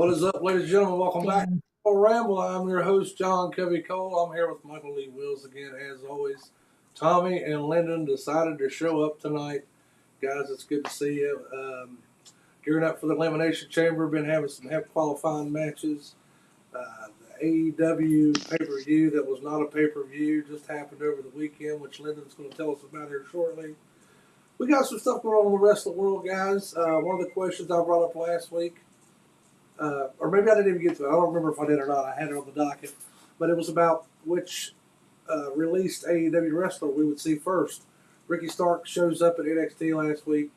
What is up, ladies and gentlemen? Welcome back to Ramble. I'm your host, John Covey Cole. I'm here with Michael Lee Wills again, as always. Tommy and Lyndon decided to show up tonight. Guys, it's good to see you. Gearing up for the Elimination Chamber. Been having some qualifying matches. The AEW pay-per-view that was not a pay-per-view just happened over the weekend, which Lyndon's going to tell us about here shortly. We got some stuff going on in the rest of the world, guys. One of the questions I brought up last week, or maybe I didn't even get to it. I don't remember if I did or not. I had it on the docket. But it was about which released AEW wrestler we would see first. Ricky Stark shows up at NXT last week,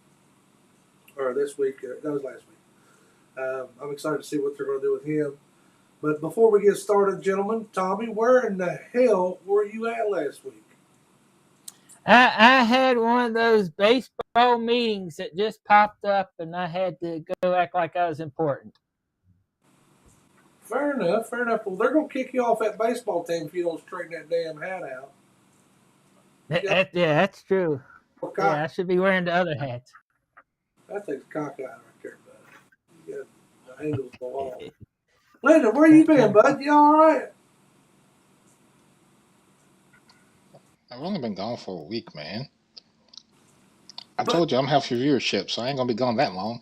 or this week. That was last week. I'm excited to see what they're going to do with him. But before we get started, gentlemen, Tommy, where in the hell were you at last week? I had one of those baseball meetings that just popped up, and I had to go act like I was important. Fair enough. Well, they're going to kick you off that baseball team if you don't straighten that damn hat out. Yeah, that's true. Yeah, I should be wearing the other hat. That takes cockeyed right there, bud. You got the angles belong. Lyndon, where you been, bud? You all right? I've only been gone for a week, man. I told you I'm half your viewership, so I ain't gonna be gone that long.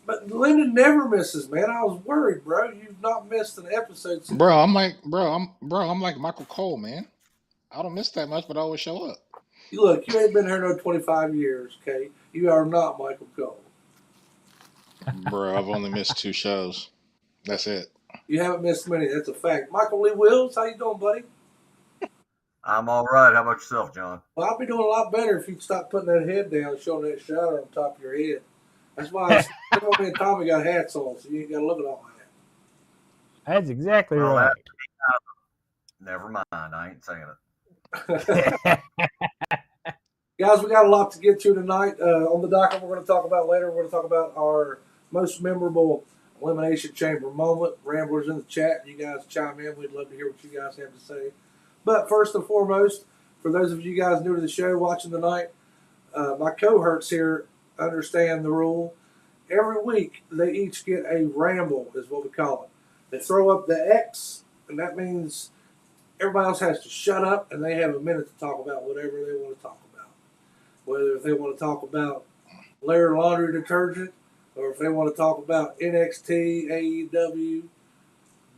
But Lyndon never misses, man. I was worried, bro. You've not missed an episode since. I'm like Michael Cole, man. I don't miss that much, but I always show up. Look, you ain't been here no 25 years, okay? You are not Michael Cole. Bro, I've only missed 2 shows. That's it. You haven't missed many. That's a fact. Michael Lee Wills, how you doing, buddy? I'm all right. How about yourself, John? Well, I'd be doing a lot better if you'd stop putting that head down and showing that shadow on top of your head. That's why me and Tommy got hats on, so you ain't got to look at all that. That's exactly right. Never mind. I ain't saying it. Guys, we got a lot to get to tonight. On the docket, we're going to talk about later. We're going to talk about our most memorable Elimination Chamber moment. Ramblers in the chat. You guys chime in. We'd love to hear what you guys have to say. But first and foremost, for those of you guys new to the show watching tonight, my cohorts here understand the rule. Every week, they each get a ramble, is what we call it. They throw up the X, and that means everybody else has to shut up, and they have a minute to talk about whatever they want to talk about. Whether if they want to talk about Lair laundry detergent, or if they want to talk about NXT, AEW,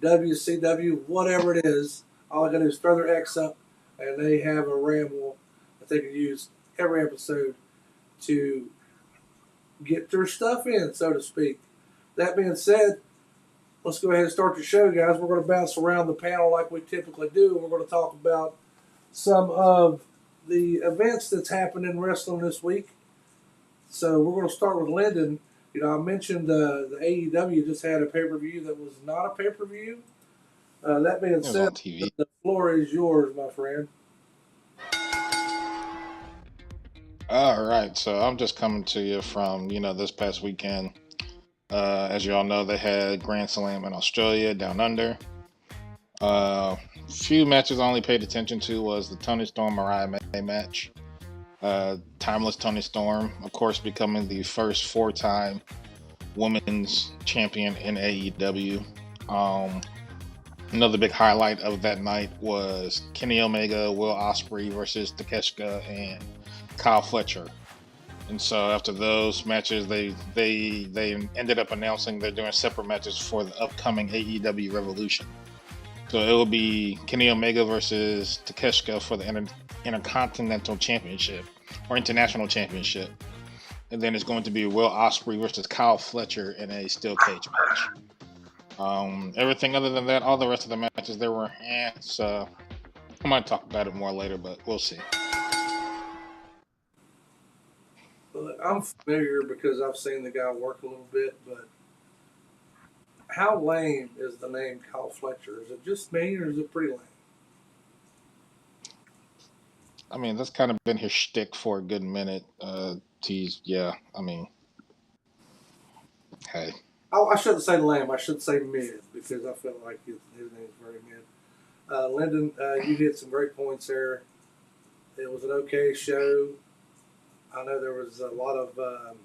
WCW, whatever it is, all I got to do is throw their X up, and they have a ramble that they can use every episode to get their stuff in, so to speak. That being said, let's go ahead and start the show, guys. We're going to bounce around the panel like we typically do, and we're going to talk about some of the events that's happened in wrestling this week. So we're going to start with Lyndon. You know, I mentioned the AEW just had a pay-per-view that was not a pay-per-view. That being said, the floor is yours, my friend. All right, so I'm just coming to you from, this past weekend. As you all know, they had Grand Slam in Australia, down under. Few matches I only paid attention to was the Toni Storm Mariah May match. Timeless Toni Storm, of course, becoming the first 4-time women's champion in AEW. Another big highlight of that night was Kenny Omega, Will Ospreay versus Takeshita and Kyle Fletcher. And so after those matches, they ended up announcing they're doing separate matches for the upcoming AEW Revolution. So it will be Kenny Omega versus Takeshita for the Intercontinental Championship or International Championship. And then it's going to be Will Ospreay versus Kyle Fletcher in a steel cage match. Everything other than that, all the rest of the matches, they were so I might talk about it more later, but we'll see. I'm familiar because I've seen the guy work a little bit, but how lame is the name Kyle Fletcher? Is it just me, or is it pretty lame? I mean, that's kind of been his shtick for a good minute. Hey. Oh, I shouldn't say lame. I should say mid, because I felt like his name's very mid. Lyndon, you hit some great points there. It was an okay show. I know there was a lot of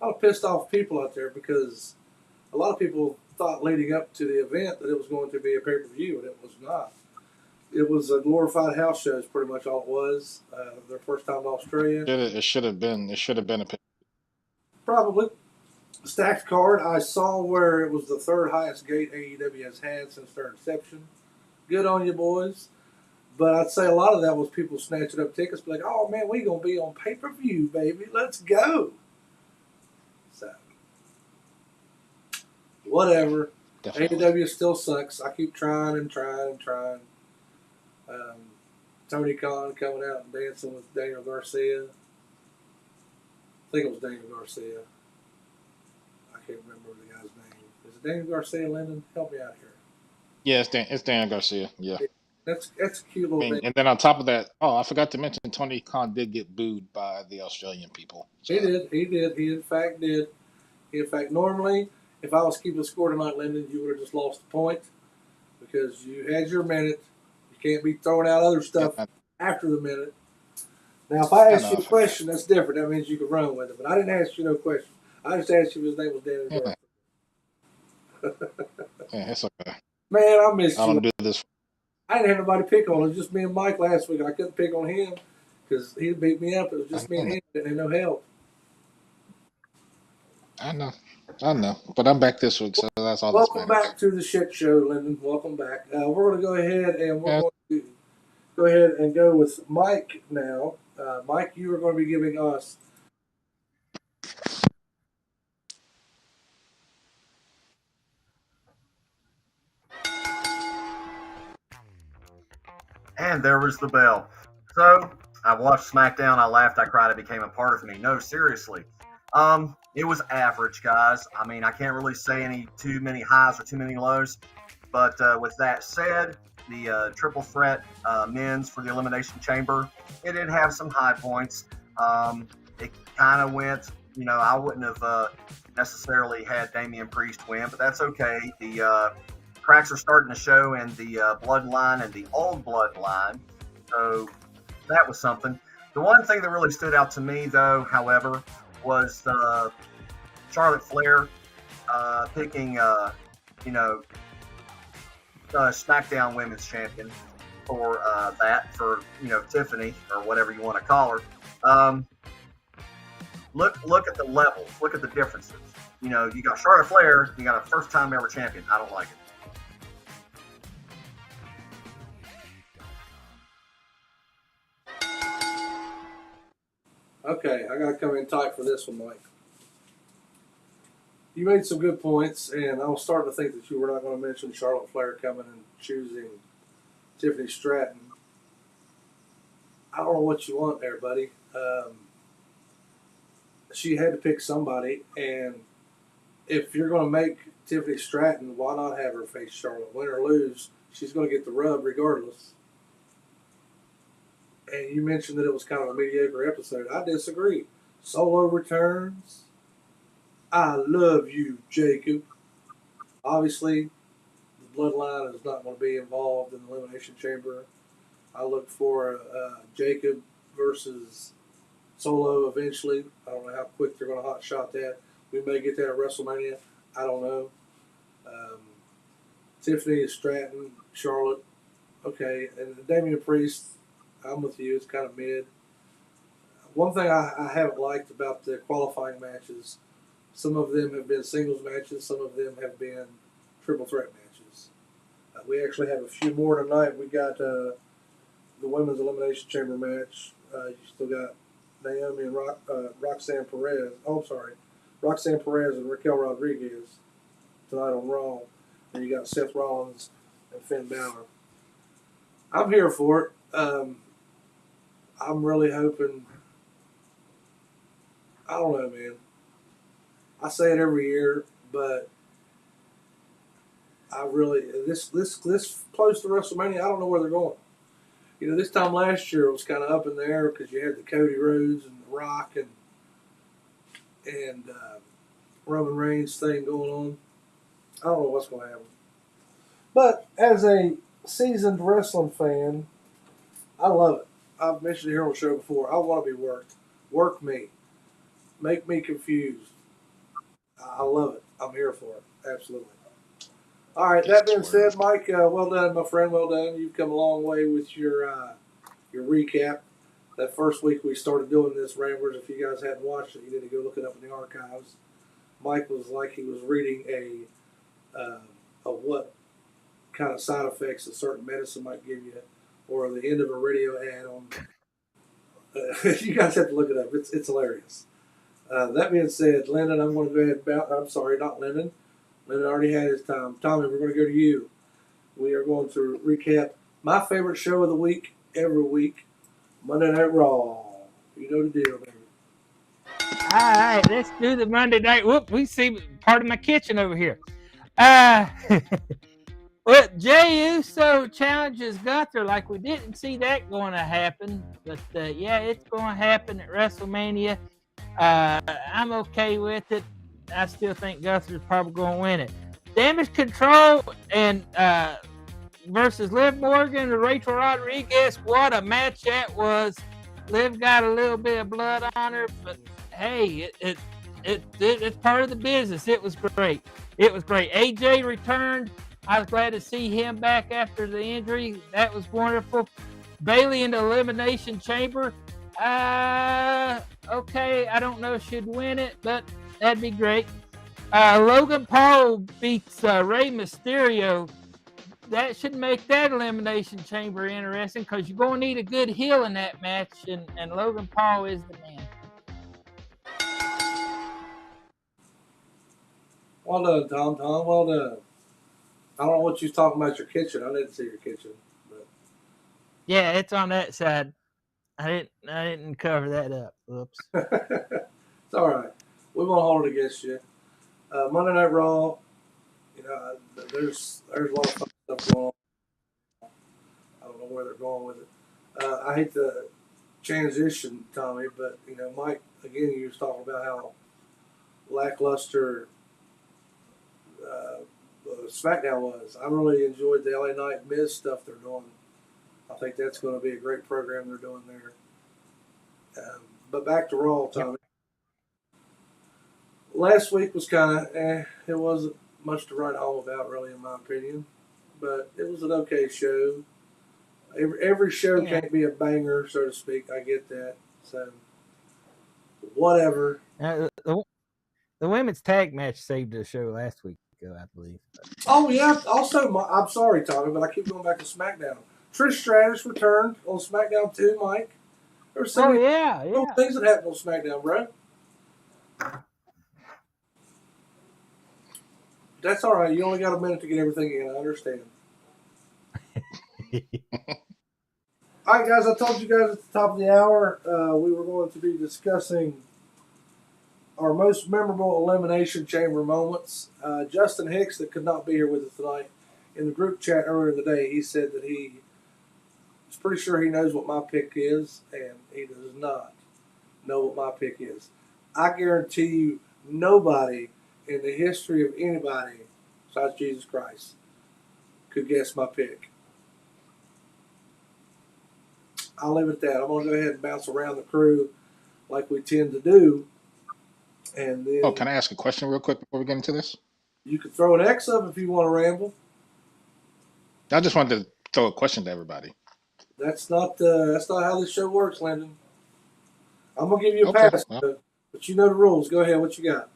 a lot of pissed off people out there because a lot of people thought leading up to the event that it was going to be a pay-per-view, and it was not. It was a glorified house show is pretty much all it was. Their first time in Australia. It should have been a Probably. Stacked card. I saw where it was the third highest gate AEW has had since their inception. Good on you, boys. But I'd say a lot of that was people snatching up tickets, like, oh man, we gonna be on pay-per-view, baby. Let's go. So whatever. definitely. AEW still sucks. I keep trying and trying and trying. Tony Khan coming out and dancing with Daniel Garcia. I think it was Daniel Garcia. I can't remember the guy's name. Is it Daniel Garcia, Lyndon? Help me out here. Yeah, it's Daniel Garcia. Yeah. That's a cute little thing. And then on top of that, I forgot to mention Tony Khan did get booed by the Australian people. So. He did. He in fact did. Normally, if I was keeping score tonight, Lyndon, you would have just lost the point because you had your minute. You can't be throwing out other stuff after the minute. Now, if I ask you a question, that's different. That means you can run with it. But I didn't ask you no question. I just asked you if his name was Daniel Garcia. Yeah, it's okay. Man, I missed you. I don't do this. I didn't have nobody to pick on. It was just me and Mike last week. I couldn't pick on him because he beat me up. It was just me and him. Didn't have no help. I know. But I'm back this week, so that's all. Welcome back to the shit show, Lyndon. Welcome back. We're going to go ahead and go with Mike now. Mike, you are going to be giving us. And there was the bell. So I watched SmackDown. I laughed. I cried. It became a part of me. No, seriously. It was average, guys. I mean, I can't really say too many highs or too many lows. But with that said, the triple threat men's for the Elimination Chamber, it did have some high points. It kind of went, I wouldn't have necessarily had Damian Priest win, but that's okay. The cracks are starting to show in the bloodline and the old bloodline. So that was something. The one thing that really stood out to me, though, however, was Charlotte Flair picking, SmackDown Women's Champion for Tiffany or whatever you want to call her. Look at the levels. Look at the differences. You got Charlotte Flair. You got a first-time ever champion. I don't like it. Okay, I got to come in tight for this one, Mike. You made some good points, and I was starting to think that you were not going to mention Charlotte Flair coming and choosing Tiffany Stratton. I don't know what you want there, buddy. She had to pick somebody, and if you're going to make Tiffany Stratton, why not have her face Charlotte? Win or lose, she's going to get the rub regardless. And you mentioned that it was kind of a mediocre episode. I disagree. Solo returns. I love you, Jacob. Obviously, the bloodline is not going to be involved in the Elimination Chamber. I look for Jacob versus Solo eventually. I don't know how quick they're going to hot shot that. We may get that at WrestleMania. I don't know. Tiffany Stratton, Charlotte. Okay, and Damian Priest, I'm with you. It's kind of mid. One thing I haven't liked about the qualifying matches, some of them have been singles matches, some of them have been triple threat matches. We actually have a few more tonight. We got the Women's Elimination Chamber match. You still got Naomi and Roxanne Perez. Oh, I'm sorry. Roxanne Perez and Raquel Rodriguez tonight on Raw. And you got Seth Rollins and Finn Balor. I'm here for it. I'm really hoping. I don't know, man. I say it every year, but I really this close to WrestleMania. I don't know where they're going. This time last year it was kind of up in the air because you had the Cody Rhodes and The Rock and Roman Reigns thing going on. I don't know what's going to happen. But as a seasoned wrestling fan, I love it. I've mentioned it here on the show before. I want to be worked. Work me. Make me confused. I love it. I'm here for it. Absolutely. All right. That being said, Mike, well done, my friend. Well done. You've come a long way with your recap. That first week we started doing this, Ramblers. If you guys hadn't watched it, you need to go look it up in the archives. Mike was like he was reading a what kind of side effects a certain medicine might give you, or the end of a radio ad on. You guys have to look it up. It's hilarious. That being said, Lyndon, I'm going to go ahead and I'm sorry, not Lyndon. Lyndon already had his time. Tommy, we're going to go to you. We are going to recap my favorite show of the week every week, Monday Night Raw. You know the deal, baby. All right, let's do the Monday night. Whoop, we see part of my kitchen over here. Well, Jey Uso challenges Gunther like we didn't see that going to happen, but yeah, it's going to happen at WrestleMania. I'm okay with it. I still think Gunther's probably going to win it. Damage Control and versus Liv Morgan and Rachel Rodriguez. What a match that was. Liv got a little bit of blood on her, but hey, it's part of the business. It was great. It was great. AJ returned. I was glad to see him back after the injury. That was wonderful. Bayley in the Elimination Chamber. Okay, I don't know if she'd win it, but that'd be great. Logan Paul beats Rey Mysterio. That should make that Elimination Chamber interesting because you're going to need a good heel in that match, and Logan Paul is the man. Well done, Tom. Well done. I don't know what you're talking about your kitchen. I didn't see your kitchen. But. Yeah, it's on that side. I didn't cover that up. Oops. It's all right. We won't hold it against you. Monday Night Raw. You know, there's a lot of fun stuff going on. I don't know where they're going with it. I hate to transition, Tommy, but you know, Mike. Again, you was talking about how lackluster SmackDown was. I really enjoyed the LA Knight Miz stuff they're doing. I think that's going to be a great program they're doing there. But back to Raw, Tommy. Last week was kind of it wasn't much to write home about, really, in my opinion. But it was an okay show. Every show can't be a banger, so to speak. I get that. So, whatever. The women's tag match saved the show last week, I believe. Oh, yeah. Also, I'm sorry, Tommy, but I keep going back to SmackDown. Trish Stratus returned on SmackDown too, Mike. There were so many things that happened on SmackDown, bro. That's all right. You only got a minute to get everything in. I understand. All right, guys. I told you guys at the top of the hour we were going to be discussing our most memorable Elimination Chamber moments. Justin Hicks, that could not be here with us tonight, in the group chat earlier in the day, he said that he's pretty sure he knows what my pick is, and he does not know what my pick is. I guarantee you nobody in the history of anybody besides Jesus Christ could guess my pick. I'll leave it at that. I'm going to go ahead and bounce around the crew like we tend to do. And then can I ask a question real quick before we get into this? You can throw an X up if you want to ramble. I just wanted to throw a question to everybody. That's not how this show works, Lyndon. I'm going to give you a pass, but you know the rules. Go ahead. What you got?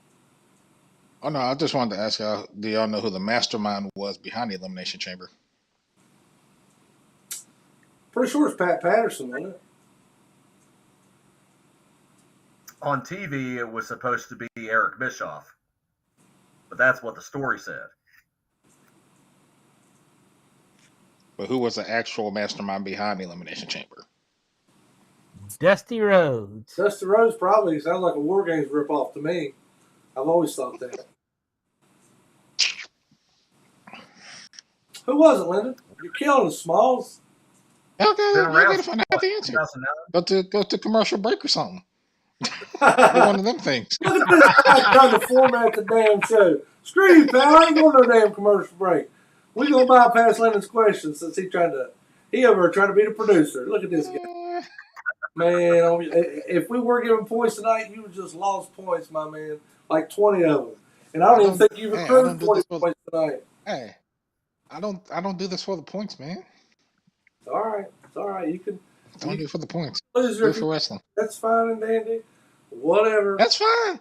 Oh, no, I just wanted to ask y'all, do y'all know who the mastermind was behind the Elimination Chamber? Pretty sure it's Pat Patterson, wasn't it? On TV, it was supposed to be Eric Bischoff, but that's what the story said. But who was the actual mastermind behind the Elimination Chamber? Dusty Rhodes. Dusty Rhodes probably sounds like a War Games ripoff to me. I've always thought that. Who was it, Lyndon? You're killing the Smalls. Okay, we gotta find out the answer. Go to commercial break or something. One of them things. Look at this guy trying to format the damn show. Screw you, pal. I ain't going no damn commercial break. We're going to bypass Lyndon's questions since he over there trying to be the producer. Look at this guy. Man, if we were giving points tonight, you just lost points, my man. Like 20 of them. And I don't even think you've Hey, I accrued don't do 20 this for. points tonight. Hey, I don't do this for the points, man. It's all right. It's all right. I don't do it for the points. Loser Do if it you. for wrestling. That's fine and dandy. Whatever. That's fine.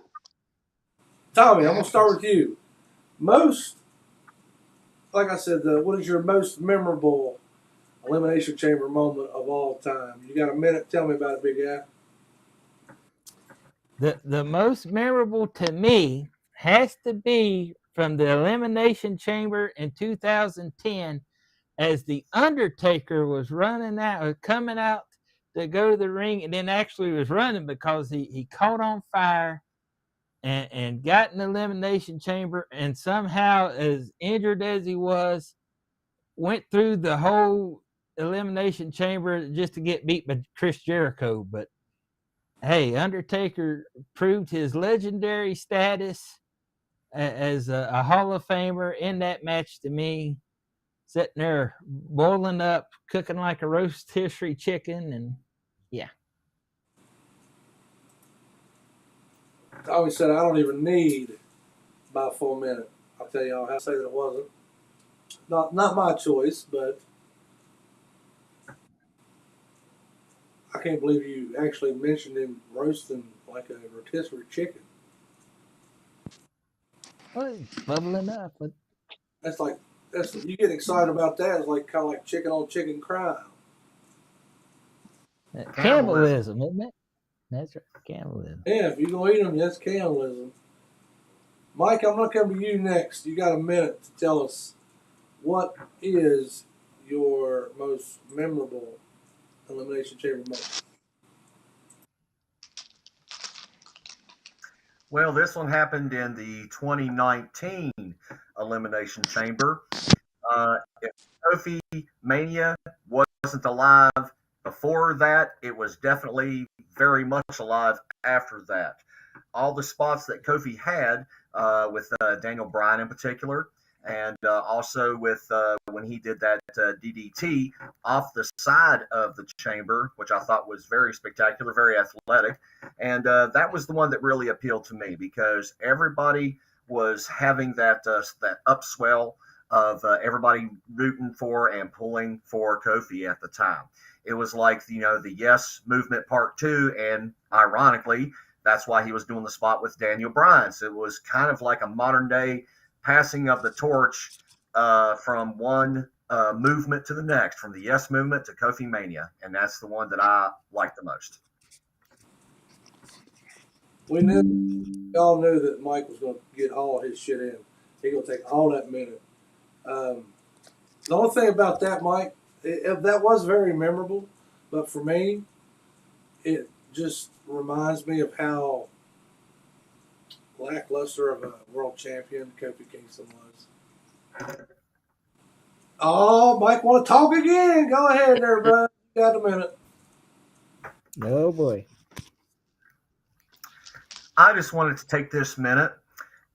Tommy, It I'm gonna start happens. with you. Most, like I said, what is your most memorable Elimination Chamber moment of all time? You got a minute? Tell me about it, big guy. The most memorable to me has to be from the Elimination Chamber in 2010, as the Undertaker was running out, coming out to go to the ring, and then actually was running because he caught on fire and got in the Elimination Chamber, and somehow, as injured as he was, went through the whole Elimination Chamber just to get beat by Chris Jericho. But hey, Undertaker proved his legendary status as a Hall of Famer in that match to me, sitting there boiling up, cooking like a rotisserie chicken, and yeah. Tommy said, I don't even need about a full minute. I'll tell y'all how to say that it wasn't. Not my choice, but I can't believe you actually mentioned him roasting like a rotisserie chicken. Well, it's bubbling up. But That's like you get excited about that. It's like kind of like chicken on chicken crime. cannibalism, isn't it? That's right, cannibalism. Yeah, if you're gonna eat them, that's cannibalism. Mike, I'm gonna come to you next. You got a minute to tell us what is your most memorable Elimination Chamber moment. Well, this one happened in the 2019 Elimination Chamber. If Kofi Mania wasn't alive before that, it was definitely very much alive after that. All the spots that Kofi had with Daniel Bryan in particular, and also with when he did that DDT off the side of the chamber, which I thought was very spectacular, very athletic. And that was the one that really appealed to me because everybody was having that upswell of everybody rooting for and pulling for Kofi at the time. It was like the Yes Movement Part 2, and ironically, that's why he was doing the spot with Daniel Bryan. So it was kind of like a modern day passing of the torch from one movement to the next, from the Yes Movement to Kofi Mania, and that's the one that I like the most. We all knew that Mike was going to get all his shit in. He going to take all that minute. The only thing about that, Mike, that was very memorable, but for me, it just reminds me of how lackluster of a world champion Kofi Kingston was. Oh, Mike, want to talk again? Go ahead, there, bud. You got a minute. Oh boy. I just wanted to take this minute,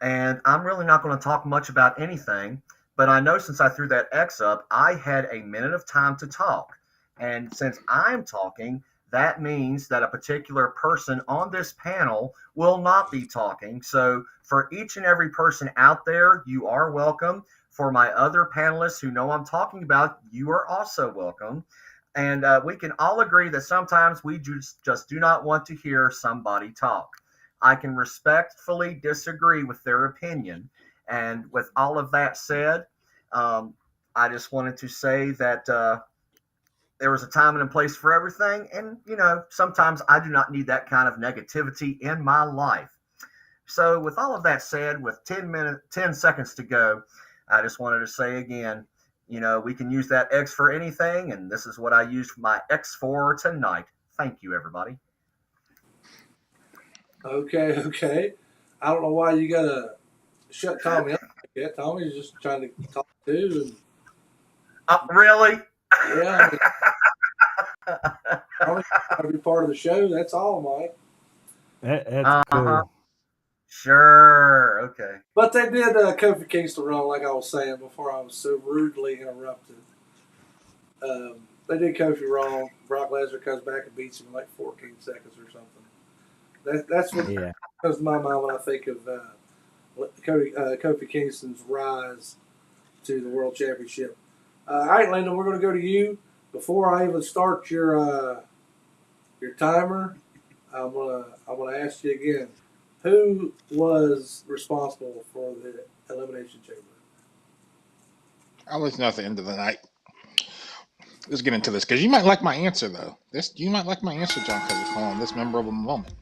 and I'm really not going to talk much about anything, but I know since I threw that X up, I had a minute of time to talk. And since I'm talking, that means that a particular person on this panel will not be talking. So for each and every person out there, you are welcome. For my other panelists who know I'm talking about, you are also welcome. And we can all agree that sometimes we just do not want to hear somebody talk. I can respectfully disagree with their opinion. And with all of that said, I just wanted to say that there was a time and a place for everything. And, sometimes I do not need that kind of negativity in my life. So with all of that said, with 10 seconds to go, I just wanted to say again, we can use that X for anything. And this is what I used my X for tonight. Thank you, everybody. Okay. I don't know why you got to shut Tommy up like that. Tommy's just trying to talk too. Really? Yeah, Tommy's trying to be part of the show. That's all, Mike. That's cool. Sure. Okay. But they did Kofi Kingston wrong, like I was saying before I was so rudely interrupted. They did Kofi wrong. Brock Lesnar comes back and beats him in like 14 seconds or something. That's what comes to my mind when I think of Kofi Kingston's rise to the World Championship. All right, Landon, we're going to go to you. Before I even start your timer, I'm gonna ask you again. Who was responsible for the Elimination Chamber? I'll let you know at the end of the night. Let's get into this because you might like my answer though. You might like my answer, John, because it's calling this memorable moment.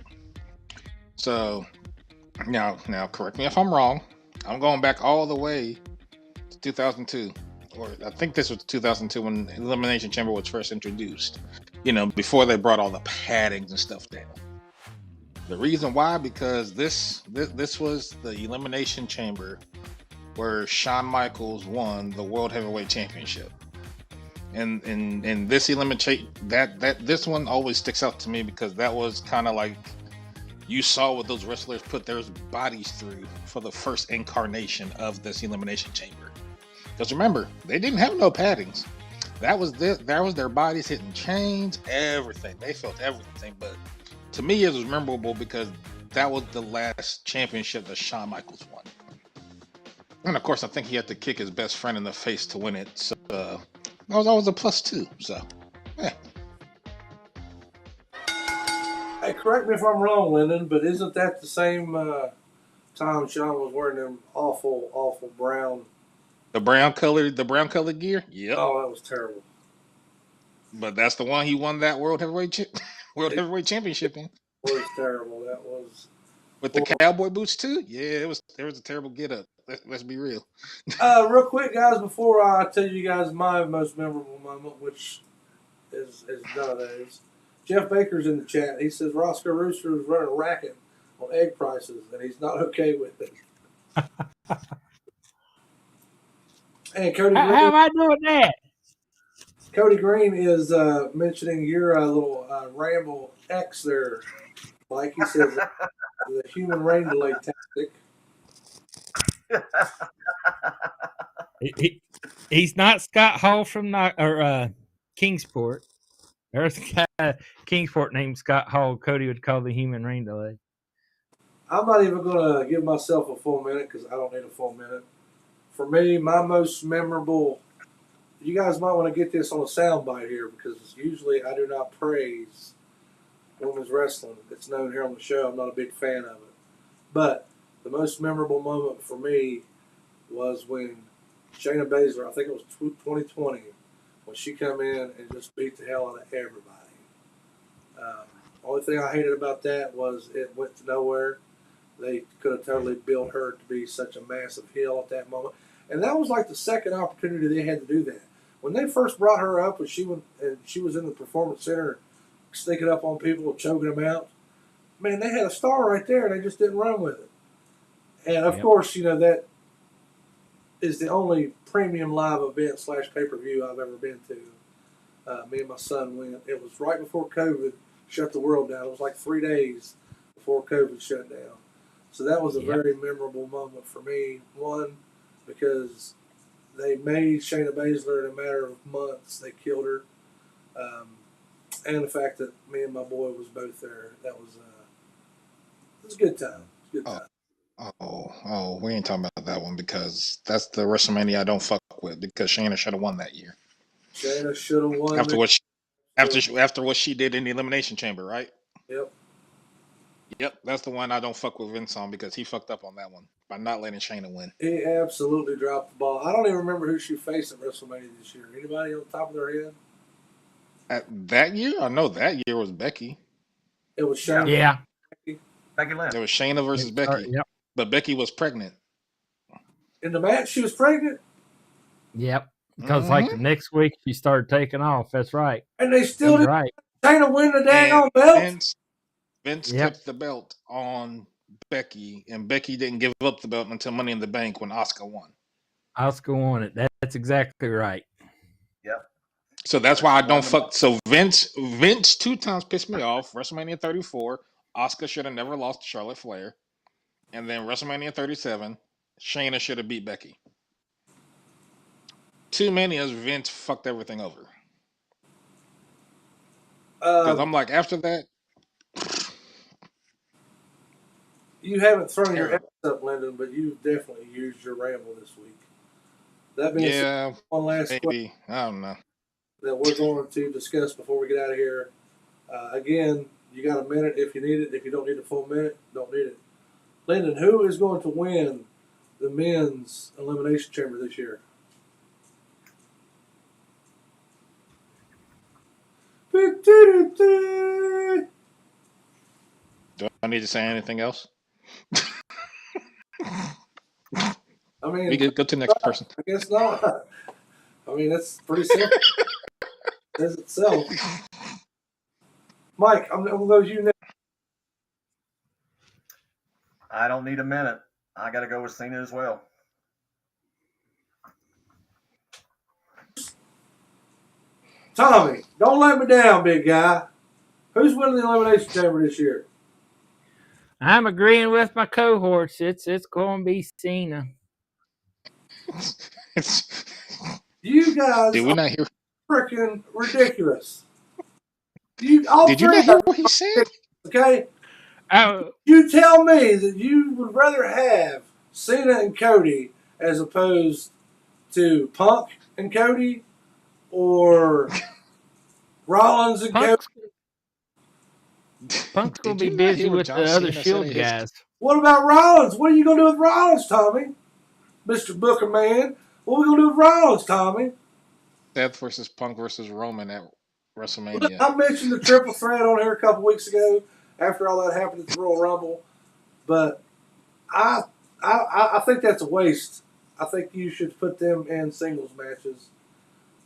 So now, correct me if I'm wrong. I'm going back all the way to 2002, or I think this was 2002 when Elimination Chamber was first introduced. Before they brought all the paddings and stuff down. The reason why, because this was the Elimination Chamber where Shawn Michaels won the World Heavyweight Championship. And this this one always sticks out to me because that was kind of like you saw what those wrestlers put their bodies through for the first incarnation of this Elimination Chamber. Because remember, they didn't have no paddings. That was their bodies hitting chains, everything. They felt everything. But to me, it was memorable because that was the last championship that Shawn Michaels won. And of course, I think he had to kick his best friend in the face to win it. So that was always a plus too. So, yeah. Hey, correct me if I'm wrong, Lyndon, but isn't that the same time Sean was wearing them awful brown? The brown colored gear. Yep. Oh, that was terrible. But that's the one he won that World Heavyweight Championship in. It was terrible. That was with the cowboy boots too. Yeah, there was a terrible get up. Let's be real. Real quick, guys, before I tell you guys my most memorable moment, which is none of those. Jeff Baker's in the chat. He says Roscoe Rooster is running a racket on egg prices, and he's not okay with it. And Cody Green, how am I doing that? Cody Green is mentioning your little ramble X there, Mike. He says the human rain delay tactic. He's not Scott Hall from Kingsport. There's a guy Kingsport named Scott Hall. Cody would call the human rain delay. I'm not even going to give myself a full minute because I don't need a full minute. For me, my most memorable. You guys might want to get this on a soundbite here because usually I do not praise women's wrestling. It's known here on the show. I'm not a big fan of it. But the most memorable moment for me was when Shayna Baszler, I think it was 2020, when she come in and just beat the hell out of everybody. Only thing I hated about that was it went to nowhere. They could have totally built her to be such a massive heel at that moment. And that was like the second opportunity they had to do that. When they first brought her up, when she was in the Performance Center, sneaking up on people, choking them out, man, they had a star right there, and they just didn't run with it. And, of course, that is the only premium live event / pay-per-view I've ever been to. Me and my son went. It was right before COVID shut the world down. It was like 3 days before COVID shut down. So that was a very memorable moment for me. One, because they made Shayna Baszler in a matter of months. They killed her. And the fact that me and my boy was both there. That was it was a good time. It was a good time. Oh, we ain't talking about that one because that's the WrestleMania I don't fuck with because Shayna should have won that year. Shayna should have won after what she did in the Elimination Chamber, right? Yep, that's the one I don't fuck with Vince on because he fucked up on that one by not letting Shayna win. He absolutely dropped the ball. I don't even remember who she faced at WrestleMania this year. Anybody on the top of their head? At that year? I know that year was Becky. It was Shayna. Yeah. Becky Lynch. It was Shayna versus Becky. Yep. But Becky was pregnant. In the match, she was pregnant? Yep. Because like the next week she started taking off. That's right. And they still didn't Shayna win the dang belt? Vince kept the belt on Becky, and Becky didn't give up the belt until Money in the Bank when Asuka won. Asuka won it. That's exactly right. Yep. So that's why I don't fuck. So Vince 2 times pissed me off. WrestleMania 34, Asuka should have never lost to Charlotte Flair. And then WrestleMania 37, Shayna should have beat Becky. Too many as Vince fucked everything over. Because I'm like, after that. You haven't thrown your Terrible. ass up, Lyndon, but you've definitely used your ramble this week. That being said, Yeah, one last question maybe. I don't know. that we're going to discuss before we get out of here. Again, you got a minute if you need it. If you don't need a full minute, don't need it. Lyndon, who is going to win the men's elimination chamber this year? Do I need to say anything else? I mean, We could go to the next person. I guess not. I mean, that's pretty simple. It says itself. Mike, I'm going to go to you next. I don't need a minute. I got to go with Cena as well. Tommy, don't let me down, big guy. Who's winning the elimination chamber this year? I'm agreeing with my cohorts. It's going to be Cena. You guys Did we not hear? are freaking ridiculous. All Did you three not of hear you, what he said? okay? Oh, You tell me that you would rather have Cena and Cody as opposed to Punk and Cody or Rollins and Cody? Punk's going to Did be you not busy hear what with John the other Cena said Shield in his- guys. What about Rollins? What are you going to do with Rollins, Tommy? Mr. Booker Man, what are we going to do with Rollins, Tommy? Seth versus Punk versus Roman at Look, WrestleMania. I mentioned the triple threat on here a couple weeks ago after all that happened at the Royal Rumble, but I think that's a waste. I think you should put them in singles matches.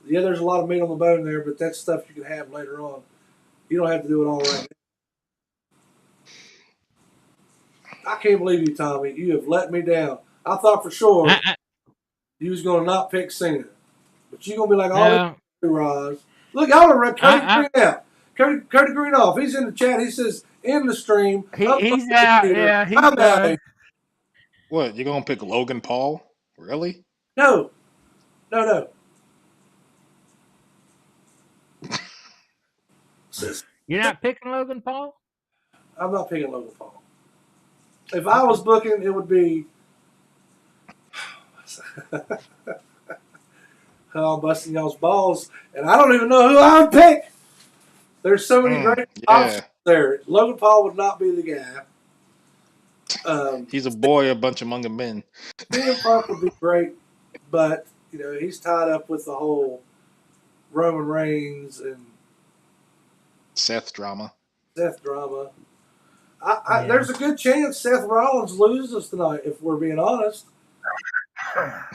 Yeah, there's a lot of meat on the bone there, but that's stuff you can have later on. You don't have to do it all right now. I can't believe you, Tommy. You have let me down. I thought for sure you was going to not pick Cena, but you're going to be like, oh, Roz. Look, y'all are Cody Green out. Cody Green off. He's in the chat. He says, in the stream. He's out. Yeah, he's I'm done. out. What, you gonna pick Logan Paul? Really? No. You're not picking Logan Paul? I'm not picking Logan Paul. If I was booking, it would be. I'm busting y'all's balls, and I don't even know who I would pick. There's so many great options there. Logan Paul would not be the guy. He's a boy, a bunch among men. CM Punk would be great, but he's tied up with the whole Roman Reigns and Seth drama. There's a good chance Seth Rollins loses tonight, if we're being honest.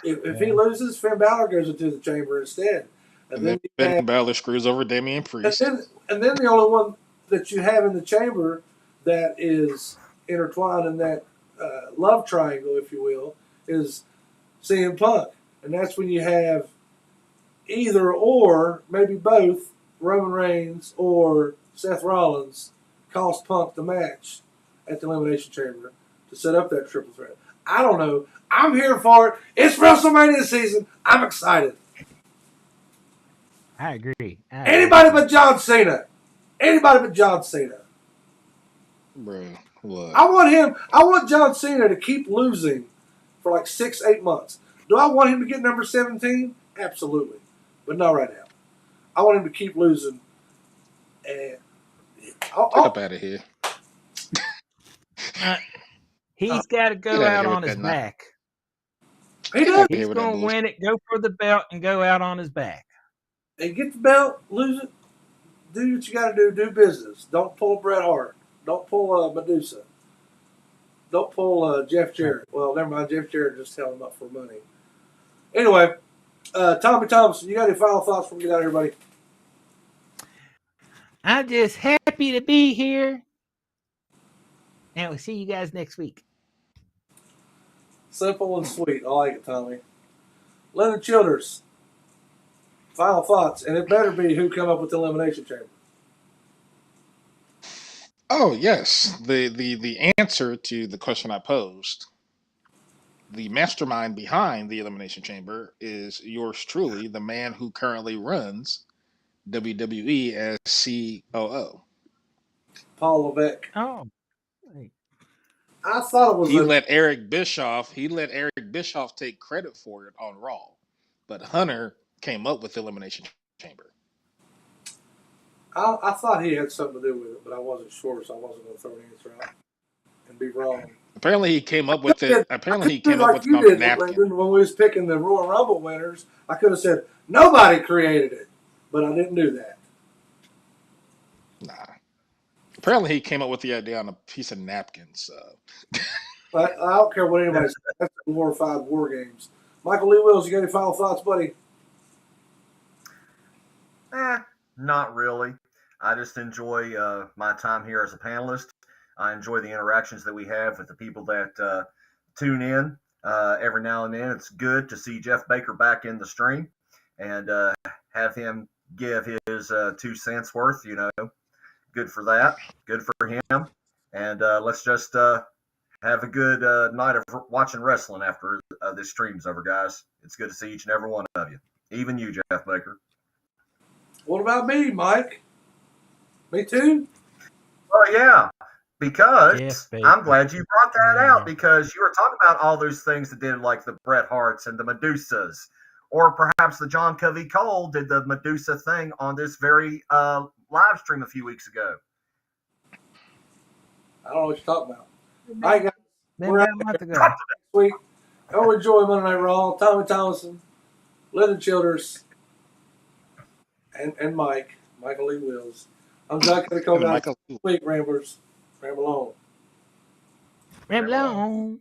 If he loses, Finn Balor goes into the chamber instead. And then Finn Balor screws over Damian Priest. And then the only one that you have in the chamber that is intertwined in that love triangle, if you will, is CM Punk. And that's when you have either or, maybe both, Roman Reigns or Seth Rollins cost Punk the match at the Elimination Chamber to set up that triple threat. I don't know. I'm here for it. It's WrestleMania season. I'm excited. I agree. Anybody but John Cena. Bro, what? I want John Cena to keep losing for like 6-8 months. Do I want him to get number 17? Absolutely. But not right now. I want him to keep losing. And Get up out of here. He's got to go out on his back. He does. He's going to win it, go for the belt, and go out on his back. And get the belt, lose it, do what you got to do, do business. Don't pull Bret Hart. Don't pull Medusa. Don't pull Jeff Jarrett. Well, never mind. Jeff Jarrett just held him up for money. Anyway, Tommy Thompson, you got any final thoughts before we get out of here, buddy? I'm just happy to be here. And we'll see you guys next week. Simple and sweet. I like it, Tommy. Leonard Childers, final thoughts. And it better be who come up with the Elimination Chamber. Oh, yes. The answer to the question I posed, the mastermind behind the Elimination Chamber is yours truly, the man who currently runs WWE as COO. Paul Levesque. Oh. I thought it was He let Eric Bischoff take credit for it on Raw, but Hunter came up with Elimination Chamber. I thought he had something to do with it, but I wasn't sure, so I wasn't going to throw an answer out and be wrong. Apparently, he came up with it. Apparently, he came up like with it you on a did napkin. when we was picking the Royal Rumble winners. I could have said nobody created it, but I didn't do that. Nah. Apparently, he came up with the idea on a piece of napkin. So, But I don't care what anybody says. That's glorified war games. Michael Lee Wills, you got any final thoughts, buddy? Not really. I just enjoy my time here as a panelist. I enjoy the interactions that we have with the people that tune in every now and then. It's good to see Jeff Baker back in the stream and have him give his 2 cents worth. Good for that. Good for him. And let's just have a good night of watching wrestling after this stream's over, guys. It's good to see each and every one of you, even you, Jeff Baker. What about me, Mike? Me too? Oh, yeah, because I'm glad you brought that out, because you were talking about all those things that did, like the Bret Harts and the Medusas, or perhaps the John Covey Cole did the Medusa thing on this very live stream a few weeks ago. I don't know what you're talking about. All right, guys. We're out there Next week. Go enjoy Monday Night Raw. Tommy Thomason, Lyndon Childers, and Michael Lee Wills. I'm Jack Cody Cole. Next week, Ramblers. Ramble on. Ramble on.